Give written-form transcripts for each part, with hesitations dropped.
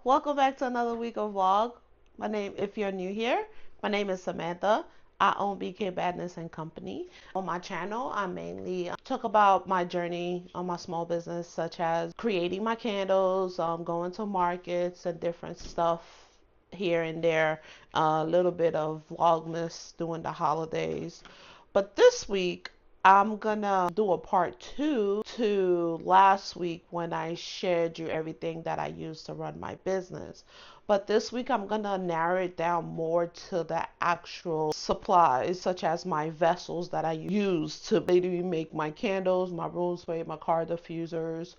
welcome back to another week of vlog. If you're new here, my name is Samantha. I own BK Badness and Company. On my channel, I mainly talk about my journey on my small business, such as creating my candles, going to markets and different stuff here and there, a little bit of vlogmas during the holidays. But this week, I'm gonna do a part two to last week when I shared you everything that I use to run my business. But this week, I'm gonna narrow it down more to the actual supplies, such as my vessels that I use to basically make my candles, my room spray, my car diffusers,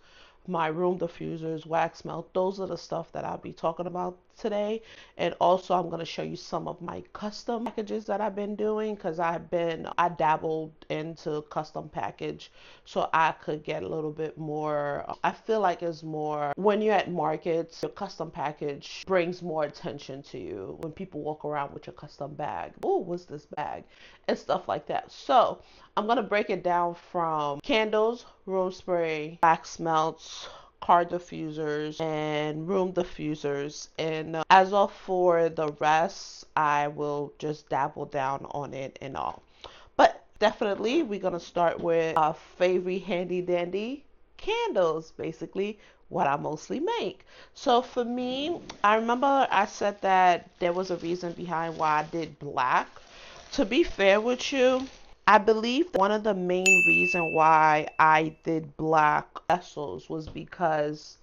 my room diffusers, wax melt. Those are the stuff that I'll be talking about today. And also I'm going to show you some of my custom packages that I've been doing, because I dabbled into custom package so I could get a little bit more. I feel like it's more when you're at markets, your custom package brings more attention to you when people walk around with your custom bag. Oh, what's this bag? And stuff like that. So I'm going to break it down from candles, room spray, wax melts, car diffusers, and room diffusers. And as of for the rest, I will just dabble down on it and all. But definitely, we're going to start with our favorite handy dandy candles, basically what I mostly make. So for me, I remember I said that there was a reason behind why I did black. To be fair with you, I believe one of the main reason why I did black vessels was because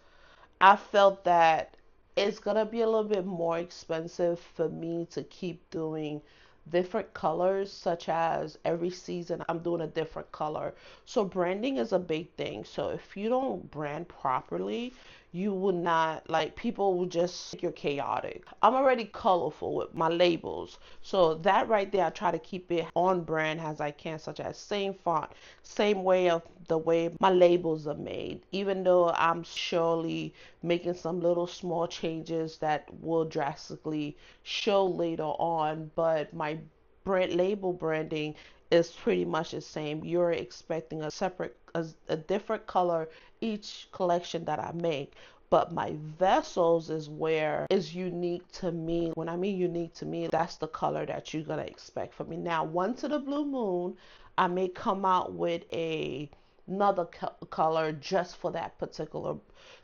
I felt that it's gonna be a little bit more expensive for me to keep doing different colors, such as every season I'm doing a different color. So branding is a big thing. So if you don't brand properly, you would not, like, people will just think you're chaotic. I'm already colorful with my labels, so that right there I try to keep it on brand as I can, such as same font, same way of the way my labels are made, even though I'm surely making some little small changes that will drastically show later on, but my brand label branding is pretty much the same. You're expecting a different color each collection that I make. But my vessels is where is unique to me. When I mean unique to me, that's the color that you're gonna expect from me. Now, once in a blue moon, I may come out with another color just for that particular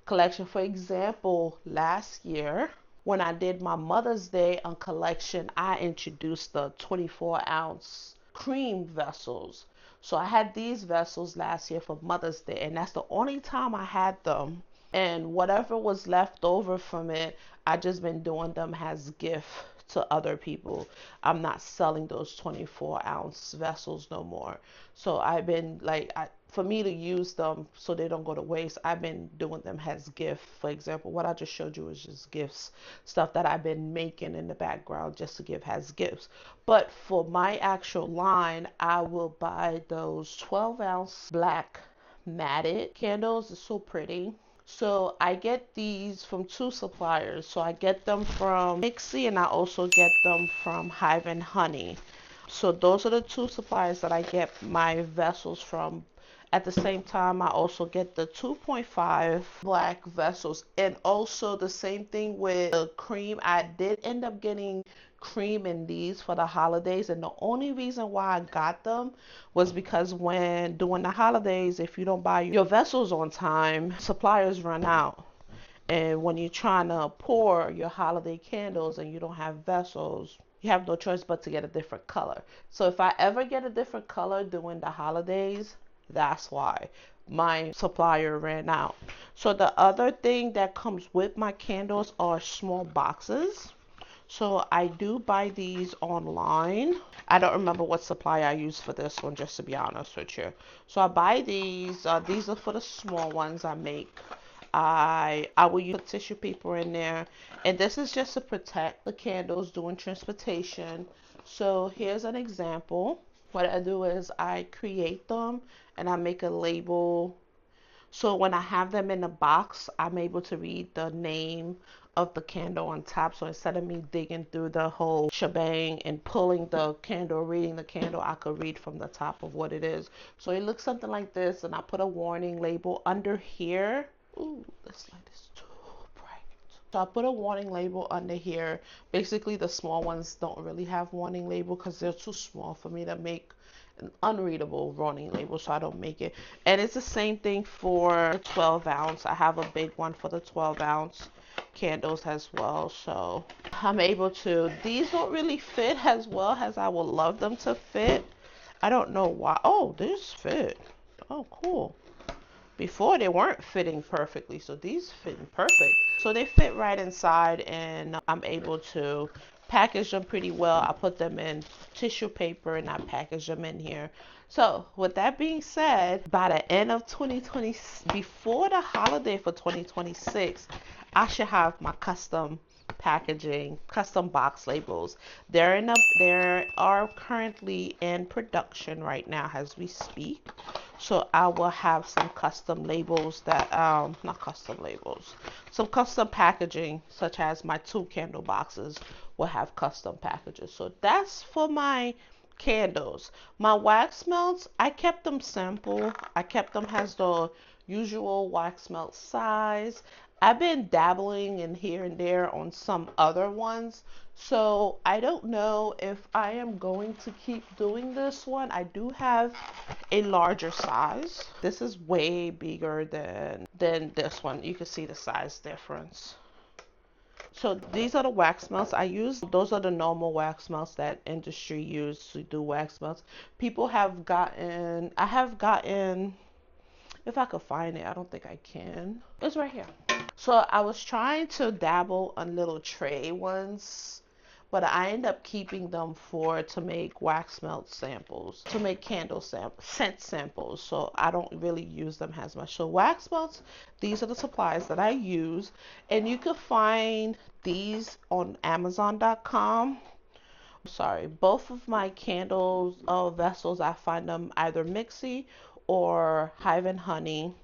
collection. For example, last year when I did my Mother's Day on collection, I introduced the 24-ounce cream vessels. So I had these vessels last year for Mother's Day, and that's the only time I had them. And whatever was left over from it, I just been doing them as gift to other people. I'm not selling those 24-ounce vessels no more. So I've been like, for me to use them so they don't go to waste, I've been doing them as gift. For example, what I just showed you is just gifts, stuff that I've been making in the background just to give as gifts. But for my actual line, I will buy those 12-ounce black matted candles. It's so pretty. So I get these from two suppliers. So I get them from Nixie and I also get them from Hive and Honey. So those are the two suppliers that I get my vessels from. At the same time, I also get the 2.5 black vessels, and also the same thing with the cream. I did end up getting cream in these for the holidays, and the only reason why I got them was because when during the holidays, if you don't buy your vessels on time, suppliers run out. And when you're trying to pour your holiday candles and you don't have vessels, you have no choice but to get a different color. So if I ever get a different color during the holidays, that's why my supplier ran out. So the other thing that comes with my candles are small boxes. So I do buy these online. I don't remember what supply I use for this one, just to be honest with you. So I buy these. These are for the small ones I make. I will use tissue paper in there, and this is just to protect the candles during transportation. So here's an example. What I do is I create them and I make a label. So when I have them in the box, I'm able to read the name of the candle on top. So instead of me digging through the whole shebang and pulling the candle, reading the candle, I could read from the top of what it is. So it looks something like this, and I put a warning label under here. Ooh, this light is too bright. So I put a warning label under here. Basically, the small ones don't really have warning label because they're too small for me to make an unreadable warning label, so I don't make it. And it's the same thing for the 12 ounce. I have a big one for the 12 ounce candles as well. So I'm able to, these don't really fit as well as I would love them to fit. I don't know why. Oh, this fit. Oh, cool. Before they weren't fitting perfectly, so these fit perfect. So they fit right inside, and I'm able to package them pretty well. I put them in tissue paper and I package them in here. So with that being said, by the end of 2020, before the holiday for 2026, I should have my custom packaging, custom box labels. They are currently in production right now as we speak. So I will have some custom labels that, not custom labels, some custom packaging, such as my 2 candle boxes will have custom packages. So that's for my candles. My wax melts, I kept them simple. I kept them as the usual wax melt size. I've been dabbling in here and there on some other ones. So I don't know if I am going to keep doing this one. I do have a larger size. This is way bigger than this one. You can see the size difference. So these are the wax melts I use. Those are the normal wax melts that industry use to do wax melts. People have gotten, I have gotten, if I could find it, I don't think I can. It's right here. So I was trying to dabble on little tray ones, but I end up keeping them to make wax melt samples, to make scent samples. So I don't really use them as much. So wax melts, these are the supplies that I use, and you can find these on Amazon.com. Sorry, both of my candles vessels, I find them either Mixi or Hive and Honey.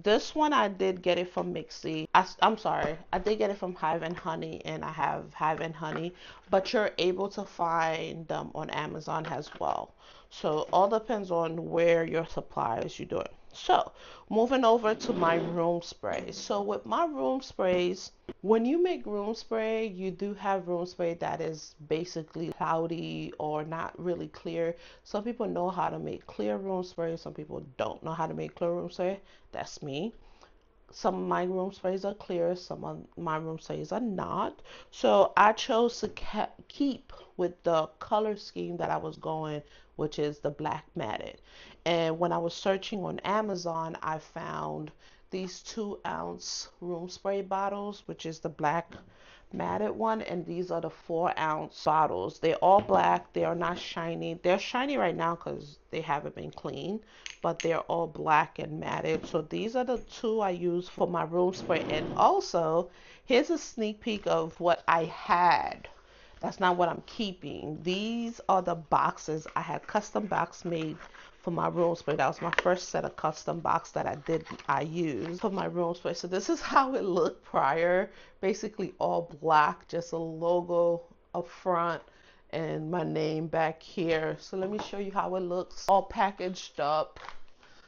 This one I did get it from Mixi. I'm sorry, I did get it from Hive and Honey, and I have Hive and Honey, but you're able to find them on Amazon as well. So all depends on where your suppliers you do it. So moving over to my room sprays. So with my room sprays, when you make room spray, you do have room spray that is basically cloudy or not really clear. Some people know how to make clear room spray. Some people don't know how to make clear room spray. That's me. Some of my room sprays are clear, some of my room sprays are not. So I chose to keep with the color scheme that I was going, which is the black matted. And when I was searching on Amazon, I found these 2-ounce room spray bottles, which is the black matted one, and these are the 4-ounce bottles. They're all black. They are not shiny. They're shiny right now because they haven't been cleaned, but they're all black and matted. So these are the 2 I use for my room spray. And also, here's a sneak peek of what I had. That's not what I'm keeping. These are the boxes. I had custom box made for my room spray. That was my first set of custom box that I used for my room spray. So this is how it looked prior. Basically all black, just a logo up front and my name back here. So let me show you how it looks all packaged up.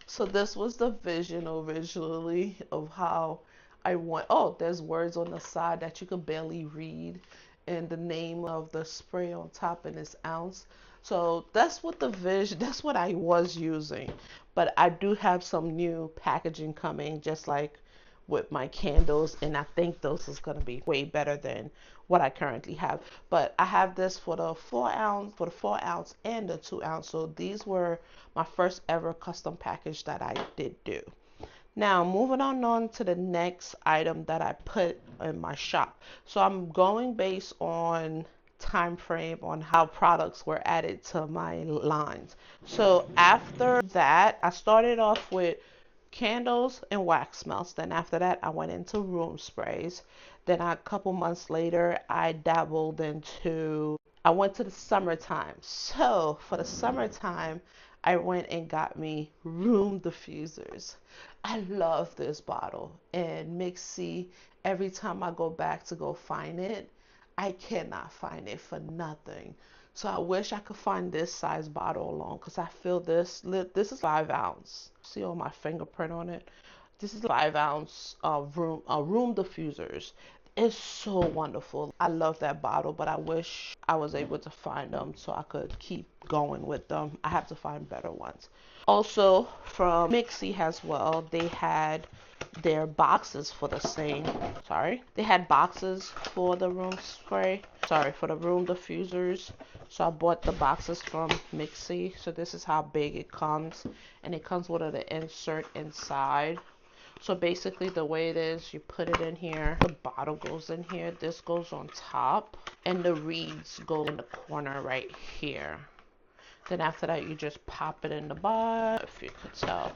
So this was the vision originally of how I want. Oh, there's words on the side that you could barely read, and the name of the spray on top, and it's ounce. So that's what that's what I was using. But I do have some new packaging coming, just like with my candles, and I think those is going to be way better than what I currently have. But I have this for the 4-ounce and the 2-ounce. So these were my first ever custom package that I did do. Now moving on to the next item that I put in my shop. So I'm going based on time frame on how products were added to my lines. So after that, I started off with candles and wax melts. Then after that, I went into room sprays. Then a couple months later, I went to the summertime. So for the summertime, I went and got me room diffusers. I love this bottle, and Mixi, every time I go back to go find it, I cannot find it for nothing. So I wish I could find this size bottle alone, because I feel this is 5-ounce. See all my fingerprint on it? This is 5-ounce room diffusers. It's so wonderful. I love that bottle, but I wish I was able to find them so I could keep going with them. I have to find better ones. Also, from Mixie as well, they had their boxes for the same. Sorry. They had boxes for the room spray. Sorry, for the room diffusers. So I bought the boxes from Mixie. So this is how big it comes. And it comes with an insert inside. So basically the way it is, you put it in here, the bottle goes in here, this goes on top, and the reeds go in the corner right here. Then after that, you just pop it in the box. If you could tell,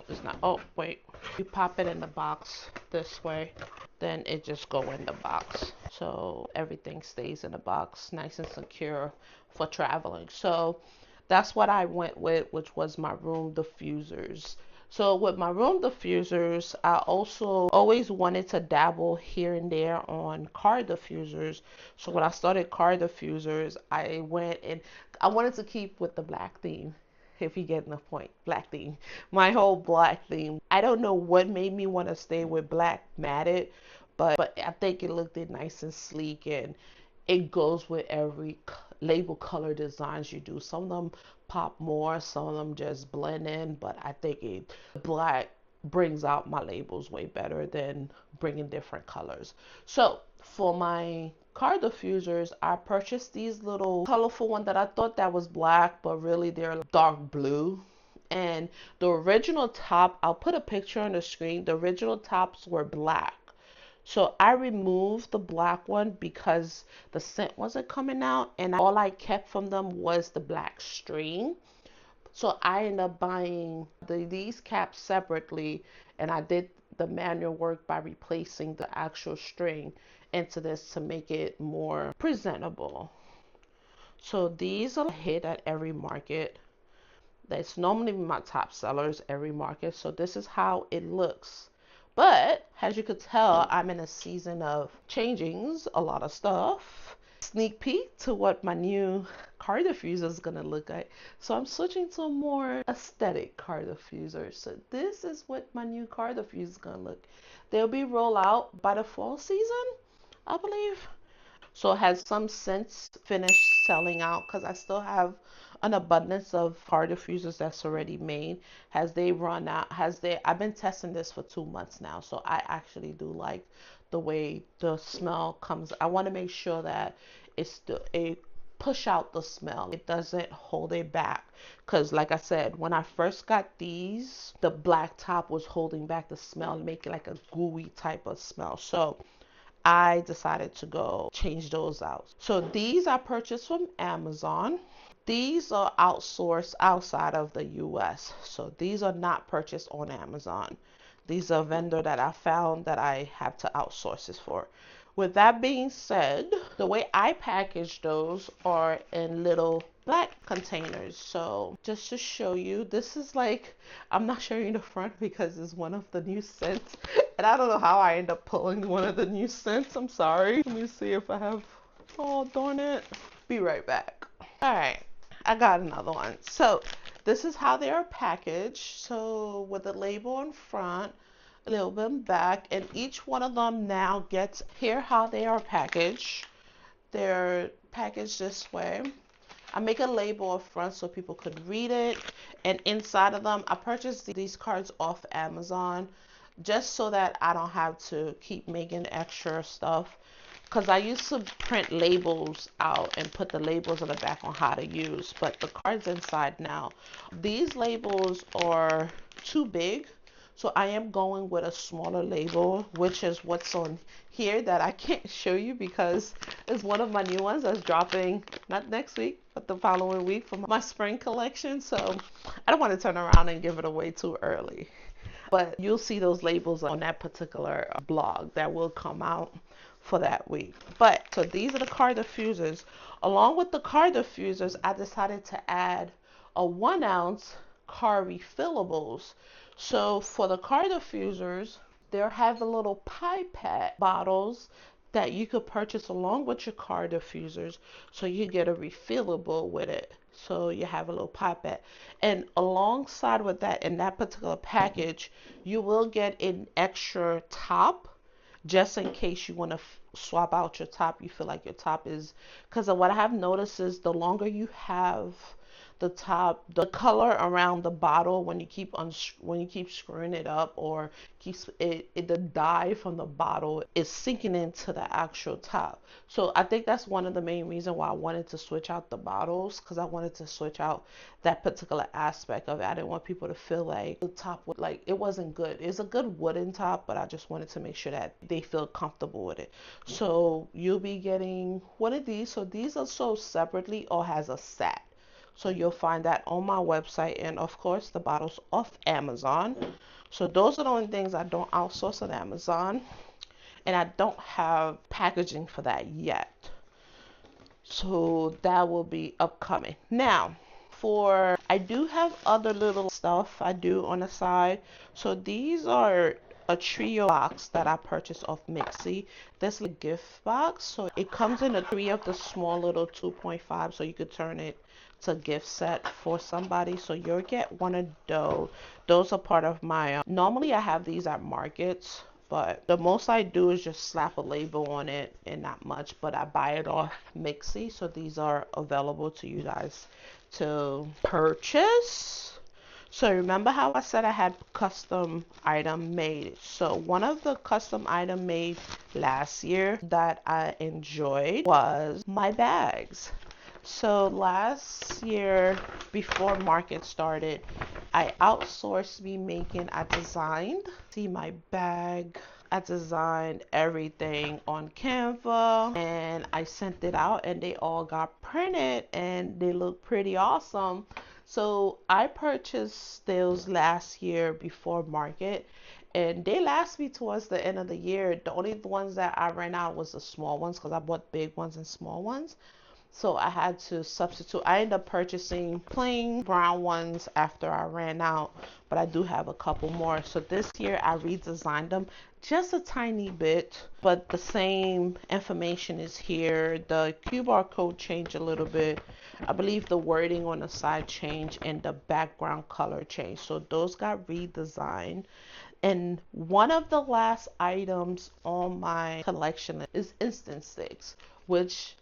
it's not, oh wait. You pop it in the box this way, then it just go in the box. So everything stays in the box, nice and secure for traveling. So that's what I went with, which was my room diffusers. So with my room diffusers, I also always wanted to dabble here and there on car diffusers. So when I started car diffusers, I went and I wanted to keep with the black theme. If you get the point, black theme. My whole black theme. I don't know what made me want to stay with black matted, but I think it looked nice and sleek, and it goes with every label color designs you do. Some of them pop more, some of them just blend in, but I think black brings out my labels way better than bringing different colors. So for my car diffusers, I purchased these little colorful one that I thought that was black, but really they're dark blue. And the original top, I'll put a picture on the screen. The original tops were black. So I removed the black one because the scent wasn't coming out, and all I kept from them was the black string. So I ended up buying these caps separately, and I did the manual work by replacing the actual string into this to make it more presentable. So these are a hit at every market. That's normally my top sellers every market. So this is how it looks. But as you could tell, I'm in a season of changings, a lot of stuff. Sneak peek to what my new car diffuser is gonna look like. So I'm switching to a more aesthetic car diffuser. So this is what my new car diffuser is gonna look. They'll be rolled out by the fall season, I believe. So it has some since finished selling out because I still have an abundance of car diffusers that's already made. Has they run out? I've been testing this for 2 months now, so I actually do like the way the smell comes. I want to make sure that it push out the smell. It doesn't hold it back. Because like I said, when I first got these, the black top was holding back the smell, making like a gooey type of smell. So I decided to go change those out. So these I purchased from Amazon. These are outsourced outside of the US. So these are not purchased on Amazon. These are a vendor that I found that I have to outsource this for. With that being said, the way I package those are in little black containers. So just to show you, this is like, I'm not showing the front because it's one of the new scents. And I don't know how I end up pulling one of the new scents. I'm sorry. Let me see if I have, oh darn it. Be right back. All right, I got another one. So this is how they are packaged. So with the label in front, a little bit back, and each one of them now gets here how they are packaged. They're packaged this way. I make a label up front so people could read it, and inside of them I purchased these cards off Amazon just so that I don't have to keep making extra stuff, because I used to print labels out and put the labels on the back on how to use, but the cards inside now, these labels are too big. So I am going with a smaller label, which is what's on here that I can't show you because it's one of my new ones that's dropping not next week, but the following week for my spring collection. So I don't want to turn around and give it away too early. But you'll see those labels on that particular blog that will come out for that week. But so these are the car diffusers. Along with the car diffusers, I decided to add a 1 ounce car refillables. So for the car diffusers, they have a little pipette bottles that you could purchase along with your car diffusers, so you get a refillable with it. So you have a little pipette, and alongside with that, in that particular package, you will get an extra top just in case you want to swap out your top. You feel like your top is, because of what I have noticed is the longer you have the top, the color around the bottle when you keep when you keep screwing it up, or keeps the dye from the bottle is sinking into the actual top. So I think that's one of the main reasons why I wanted to switch out the bottles, because I wanted to switch out that particular aspect of it. I didn't want people to feel like the top was like, it wasn't good. It's a good wooden top, but I just wanted to make sure that they feel comfortable with it. So you'll be getting one of these. So these are sold separately or has a set. So you'll find that on my website, and of course the bottles off Amazon. So those are the only things I don't outsource on Amazon, and I don't have packaging for that yet. So that will be upcoming. Now, for I do have other little stuff I do on the side. So these are a trio box that I purchased off Mixi. This is a gift box. So it comes in a three of the small little 2.5, so you could turn it to gift set for somebody. So you'll get one of those. Those are part of my normally I have these at markets, but the most I do is just slap a label on it and not much, but I buy it off Mixi. So these are available to you guys to purchase. So remember how I said I had custom item made? So one of the custom item made last year that I enjoyed was my bags. So last year, before market started, I outsourced me making, I designed, see my bag, I designed everything on Canva, and I sent it out, and they all got printed and they look pretty awesome. So I purchased those last year before market, and they last me towards the end of the year. The only ones that I ran out was the small ones, because I bought big ones and small ones. So I had to substitute. I ended up purchasing plain brown ones after I ran out, but I do have a couple more. So this year I redesigned them just a tiny bit, but the same information is here. The QR code changed a little bit. I believe the wording on the side changed and the background color changed. So those got redesigned. And one of the last items on my collection is instant sticks, which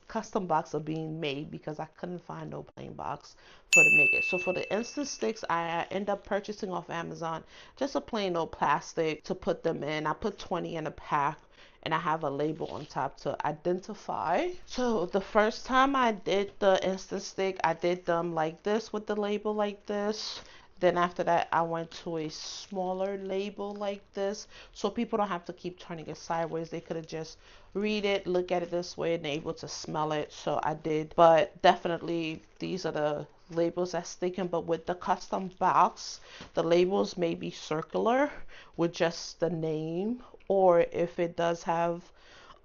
custom box are being made because I couldn't find no plain box for to make it. So for the instant sticks, I end up purchasing off Amazon just a plain old plastic to put them in. I put 20 in a pack, and I have a label on top to identify. So the first time I did the instant stick, I did them like this with the label like this. Then after that, I went to a smaller label like this, so people don't have to keep turning it sideways. They could have just read it, look at it this way, and able to smell it. So I did, but definitely these are the labels that's sticking. But with the custom box, the labels may be circular with just the name, or if it does have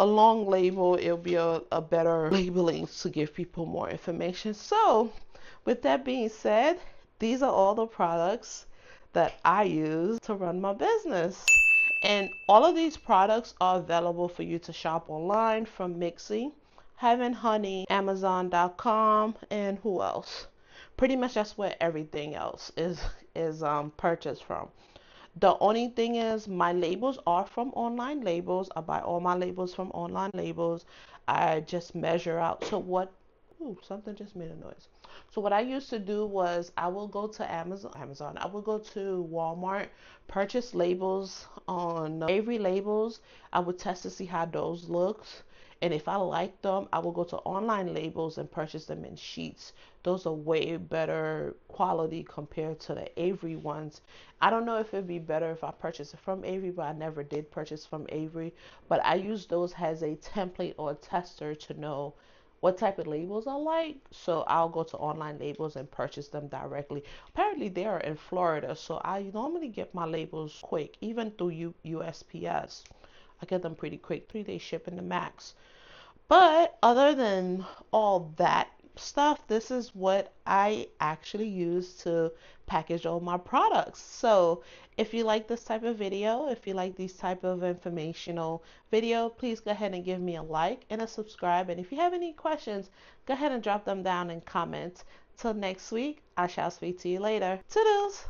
a long label, it'll be a better labeling to give people more information. So with that being said, these are all the products that I use to run my business. And all of these products are available for you to shop online from Mixi, Heaven Honey, Amazon.com, and who else? Pretty much that's where everything else is purchased from. The only thing is my labels are from online labels. I buy all my labels from online labels. I just measure out. So what, ooh, something just made a noise. So what I used to do was I will go to Amazon. I will go to Walmart, purchase labels on Avery labels. I would test to see how those looked. And if I like them, I will go to online labels and purchase them in sheets. Those are way better quality compared to the Avery ones. I don't know if it'd be better if I purchased it from Avery, but I never did purchase from Avery. But I use those as a template or a tester to know what type of labels I like. So I'll go to online labels and purchase them directly. Apparently they are in Florida, so I normally get my labels quick, even through USPS. I get them pretty quick, 3-day shipping the max. But other than all that stuff, this is what I actually use to package all my products. So if you like this type of video, if you like these type of informational video, please go ahead and give me a like and a subscribe. And if you have any questions, go ahead and drop them down in comments. Till next week, I shall speak to you later. Toodles!